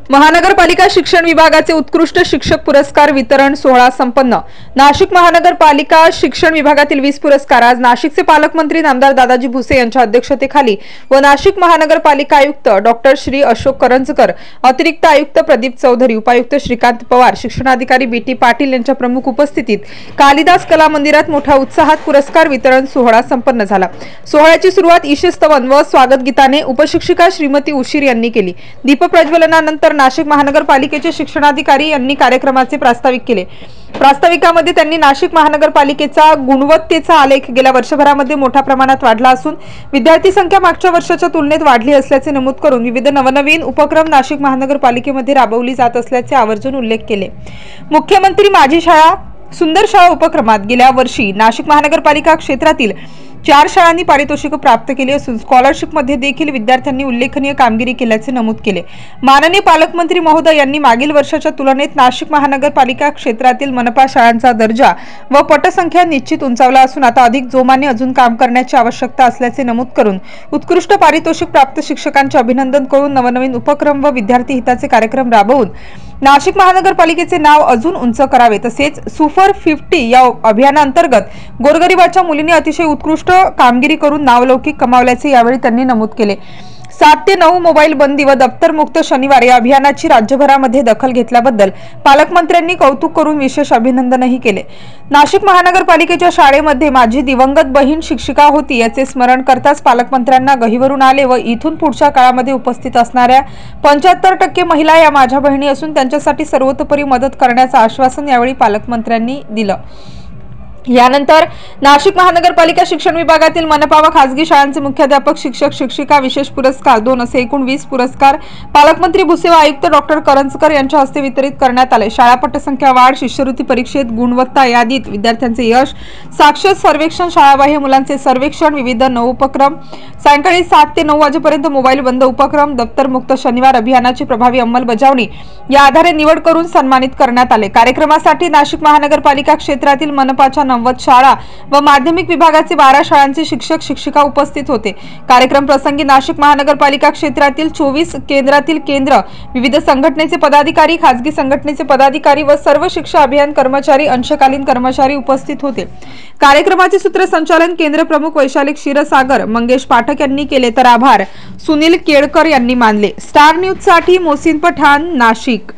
महानगरपालिका शिक्षण विभागाचे उत्कृष्ट शिक्षक पुरस्कार वितरण सोहळा संपन्न। नाशिक महानगरपालिका शिक्षण विभागातील 20 पुरस्कार आज नाशिकचे पालकमंत्री नामदार दादाजी भुसे यांच्या अध्यक्षतेखाली व नाशिक महानगरपालिका आयुक्त डॉक्टर श्री अशोक करंजकर, अतिरिक्त आयुक्त प्रदीप चौधरी, उपायुक्त श्रीकांत पवार, शिक्षणाधिकारी बीटी पाटील यांच्या प्रमुख उपस्थितीत कालिदास कला मंदिरात मोठ्या उत्साहात पुरस्कार वितरण सोहळा संपन्न झाला। सोहळ्याची सुरुवात ईशस्तवन व स्वागत गीताने उपशिक्षिका श्रीमती उशीर यांनी केली। दीप प्रज्वलनानंतर नाशिक महानगरपालिकेचे शिक्षणाधिकारी यांनी कार्यक्रमाचे प्रास्ताविक केले। प्रास्ताविकामध्ये त्यांनी नाशिक महानगरपालिकेचा गुणवत्तेचा आलेख गेल्या वर्षभरामध्ये मोठ्या प्रमाणात वाढला असून विद्यार्थी संख्या मागच्या वर्षाच्या तुलनेत वाढली असल्याचे नमूद करून विविध नवनवीन उपक्रम नाशिक महानगरपालिकेमध्ये राबवली जात असल्याचे आवर्जून उल्लेख केले। मुख्यमंत्री माझी शाळा सुंदर शाळा उपक्रमात गेल्या वर्षी नाशिक महानगरपालिका क्षेत्रातील 4 शाळांनी पारितोषिक प्राप्त केली असून स्कॉलरशिप मध्ये देखील विद्यार्थ्यांनी उल्लेखनीय कामगिरी केल्याचे नमूद केले। माननीय पालकमंत्री महोदय यांनी मागील वर्षाच्या तुलनेत नाशिक महानगरपालिका क्षेत्रातील मनपा शाळांचा दर्जा व पटसंख्या निश्चित उंचावला असून आता अधिक जोमाने अजून काम करण्याची आवश्यकता असल्याचे नमूद करून उत्कृष्ट पारितोषिक प्राप्त शिक्षकांचे अभिनंदन करून नवनवीन उपक्रम व विद्यार्थी हिताचे कार्यक्रम राबवून नाशिक महानगरपालिकेचे नाव अजून उंच करावे तसेच सुपर 50 या अभियानांतर्गत गोरगरिबाच्या मुलींनी अतिशय उत्कृष्ट कामगिरी करून नावलौकिक कमावल्याचे यावेळी त्यांनी नमूद केले। 7 ते 9 मोबाईल बंदी व दप्तर मुक्त शनिवार या अभियानाची राज्यभरामध्ये दखल घेतल्याबद्दल पालकमंत्र्यांनी कौतुक करून विशेष अभिनंदनही केले। नाशिक महानगरपालिकेच्या शाळेमध्ये माझी दिवंगत बहीण शिक्षिका होती याचे स्मरण करताच पालकमंत्र्यांना गहिवरून आले व इथून पुढच्या काळामध्ये उपस्थित असणाऱ्या 75% महिला या माझ्या बहिणी असून त्यांच्यासाठी सर्वतोपरी मदत करण्याचं आश्वासन यावेळी पालकमंत्र्यांनी दिलं। यानंतर नाशिक महानगरपालिका शिक्षण विभागातील मनपा व खासगी शाळांचे मुख्याध्यापक, शिक्षक, शिक्षिका विशेष पुरस्कार 2 असे एकूण 20 पुरस्कार पालकमंत्री भुसे व आयुक्त डॉक्टर करंजकर यांच्या हस्ते वितरित करण्यात आले। शाळा पटसंख्या वाढ, शिष्यवृत्ती परीक्षेत गुणवत्ता यादीत विद्यार्थ्यांचे यश, साक्षर सर्वेक्षण, शाळाबाह्य मुलांचे सर्वेक्षण, विविध नवोपक्रम, सायंकाळी 7 ते 9 वाजेपर्यंत मोबाईल बंद उपक्रम, दप्तर मुक्त शनिवार अभियानाची प्रभावी अंमलबजावणी या आधारे निवड करून सन्मानित करण्यात आले। कार्यक्रमासाठी नाशिक महानगरपालिका क्षेत्रातील मनपाच्या 90 शाळा व माध्यमिक विभागाचे 12 शाळांचे शिक्षक शिक्षिका उपस्थित होते। कार्यक्रम प्रसंगी नाशिक महानगरपालिका क्षेत्रातील 24 केंद्रातील केंद्र, विविध संघटनेचे पदाधिकारी, खासगी संघटनेचे पदाधिकारी व सर्व शिक्षा अभियान कर्मचारी, अंशकालीन कर्मचारी उपस्थित होते। कार्यक्रमाचे सूत्रसंचालन केंद्र प्रमुख वैशाली क्षीरसागर मंगेश पाठक यांनी केले तर आभार सुनील केळकर यांनी मानले। स्टार न्यूज साठी मोहसिन पठाण, नाशिक।